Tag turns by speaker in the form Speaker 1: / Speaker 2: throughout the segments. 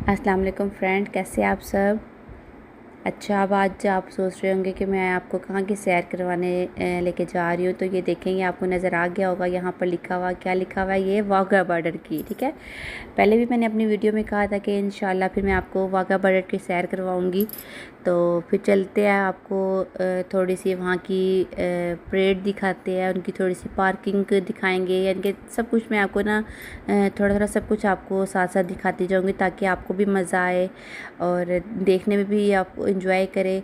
Speaker 1: अस्सलाम वालेकुम फ्रेंड, कैसे आप सब। अच्छा, अब आज आप सोच रहे होंगे कि मैं आपको कहाँ की सैर करवाने लेके जा रही हूँ। तो ये देखेंगे, आपको नज़र आ गया होगा यहाँ पर लिखा हुआ, क्या लिखा हुआ है, ये वाघा बॉर्डर की। ठीक है, पहले भी मैंने अपनी वीडियो में कहा था कि इंशाल्लाह फिर मैं आपको वाघा बॉर्डर की सैर करवाऊँगी। तो फिर चलते हैं, आपको थोड़ी सी वहाँ की परेड दिखाते हैं, उनकी थोड़ी सी पार्किंग दिखाएंगे, यानी कि सब कुछ मैं आपको ना थोड़ा थोड़ा सब कुछ आपको साथ साथ दिखाती जाऊँगी, ताकि आपको भी मज़ा आए और देखने में भी आप इंजॉय करें,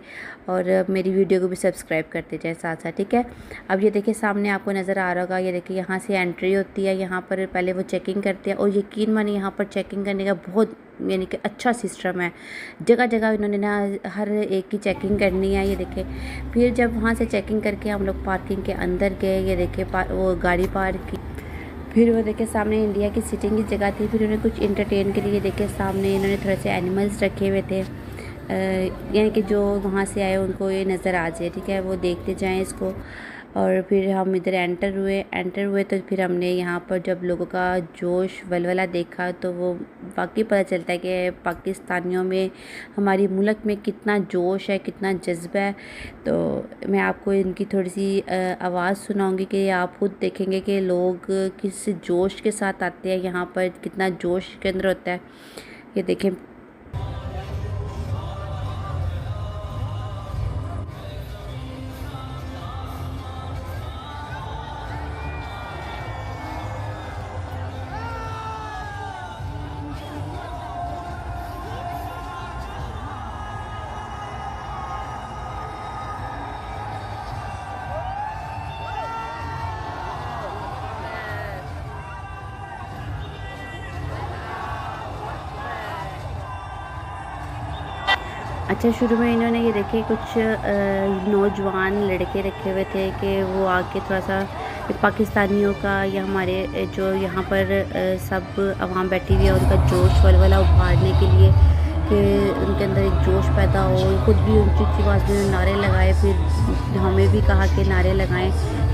Speaker 1: और मेरी वीडियो को भी सब्सक्राइब करते जाए साथ साथ। ठीक है, अब ये देखिए सामने आपको नज़र आ रहा होगा, ये देखिए यहाँ से एंट्री होती है। यहाँ पर पहले वो चेकिंग करते हैं, और यकीन मानिए यहाँ पर चेकिंग करने का बहुत यानी कि अच्छा सिस्टम है। जगह जगह इन्होंने ना हर एक की चेकिंग करनी है। ये देखिए, फिर जब वहाँ से चेकिंग करके हम लोग पार्किंग के अंदर गए, ये देखिए वो गाड़ी पार्क की, फिर वो देखे सामने इंडिया की सिटिंग की जगह थी। फिर उन्हें कुछ इंटरटेन के लिए देखे सामने इन्होंने थोड़े से एनिमल्स रखे हुए थे, यानी कि जो वहाँ से आए उनको ये नज़र आ जाए। ठीक है, वो देखते जाएं इसको। और फिर हम इधर एंटर हुए तो फिर हमने यहाँ पर जब लोगों का जोश वलवला देखा, तो वो वाकई पता चलता है कि पाकिस्तानियों में, हमारी मुल्क में कितना जोश है, कितना जज्बा है। तो मैं आपको इनकी थोड़ी सी आवाज़ सुनाऊंगी कि आप खुद देखेंगे कि लोग किस जोश के साथ आते हैं यहाँ पर, कितना जोश के अंदर होता है। ये देखें, अच्छा शुरू में इन्होंने ये देखे कुछ नौजवान लड़के रखे हुए थे कि वो आके थोड़ा सा पाकिस्तानियों का या हमारे जो यहाँ पर सब आवाम बैठी हुई है उनका जोश वलवला उभारने के लिए, कि उनके अंदर एक जोश पैदा हो। खुद भी ऊंची ऊंची आवाज़ में नारे लगाए, फिर हमें भी कहा कि नारे लगाएं।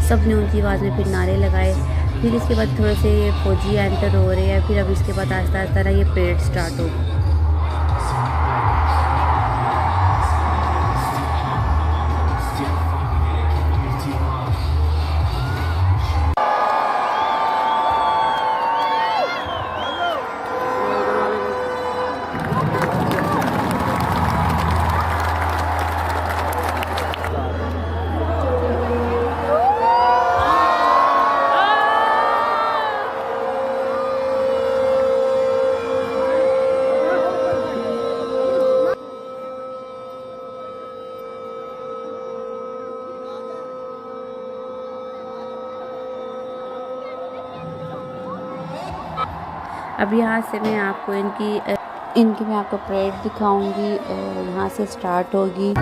Speaker 1: सब ने ऊंची आवाज़ में फिर नारे लगाए। फिर इसके बाद थोड़े से फौजी एंटर हो रहे हैं। फिर अब इसके बाद आहिस्ता आहिस्ता ये परेड स्टार्ट हो। अब यहाँ से मैं आपको इनकी मैं आपको परेड दिखाऊंगी, यहाँ से स्टार्ट होगी।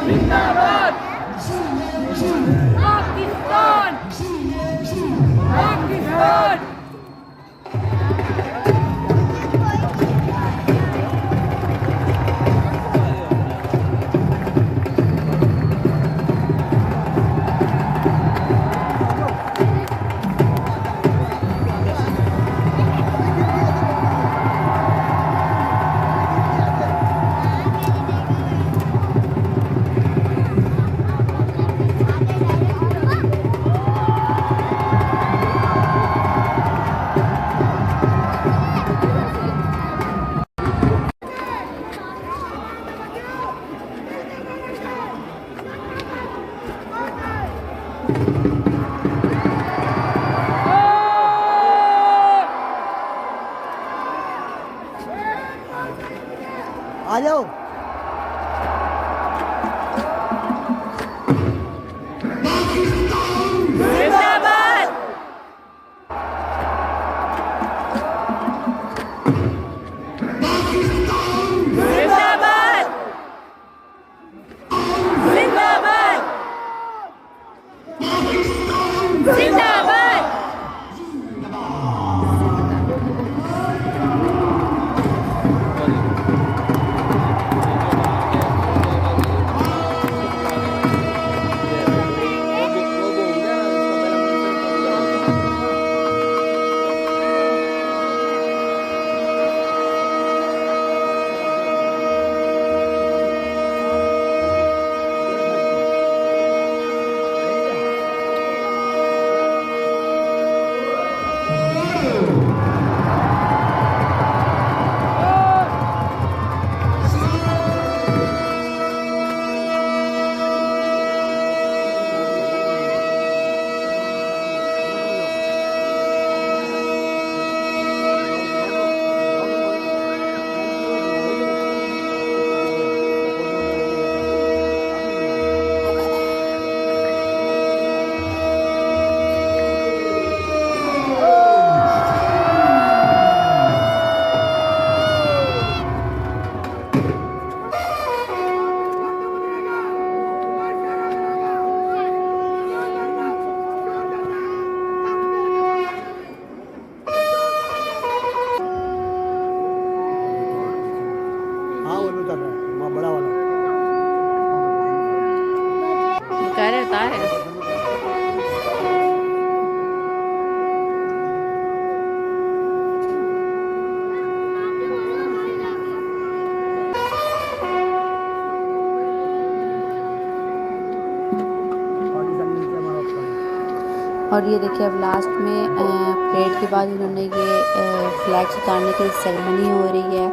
Speaker 2: जिंदाबाद पाकिस्तान पाकिस्तान।
Speaker 1: और ये देखिए अब लास्ट में परेड के बाद उन्होंने ये फ्लैग्स उतारने की सेरेमनी हो रही है।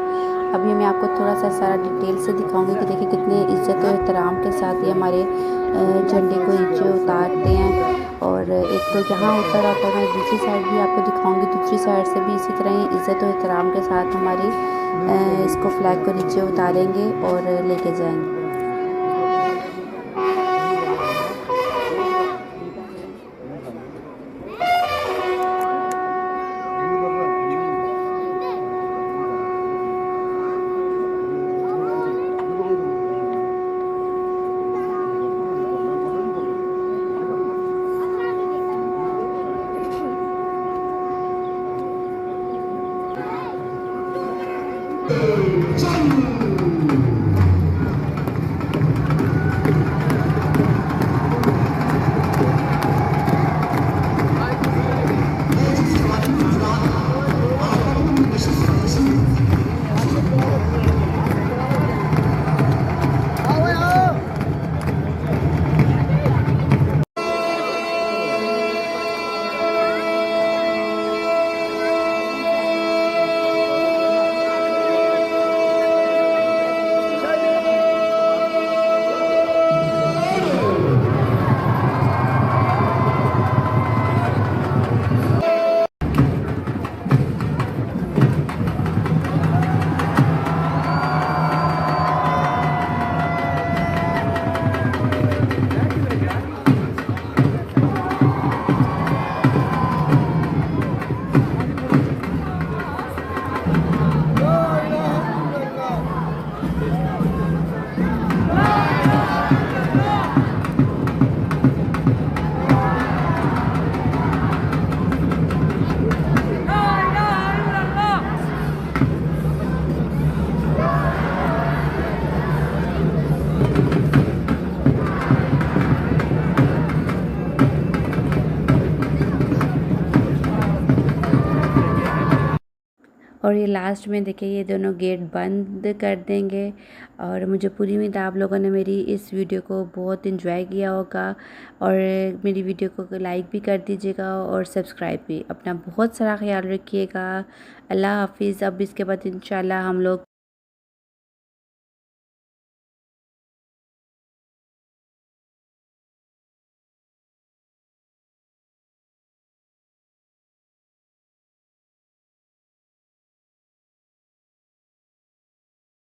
Speaker 1: अभी मैं आपको थोड़ा सा सारा डिटेल से दिखाऊंगी कि देखिए कितने इज़्ज़त और एहतराम के साथ ये हमारे झंडे को नीचे उतारते हैं। और एक तो यहाँ उतर आता है, मैं दूसरी साइड भी आपको दिखाऊंगी, दूसरी साइड से भी इसी तरह ही इज़्ज़त और एहतराम के साथ हमारी इसको फ्लैग को नीचे उतारेंगे और लेके जाएंगे। और ये लास्ट में देखिए ये दोनों गेट बंद कर देंगे। और मुझे पूरी उम्मीद है आप लोगों ने मेरी इस वीडियो को बहुत एंजॉय किया होगा और मेरी वीडियो को लाइक भी कर दीजिएगा और सब्सक्राइब भी। अपना बहुत सारा ख्याल रखिएगा। अल्लाह हाफिज़। अब इसके बाद इंशाल्लाह हम लोग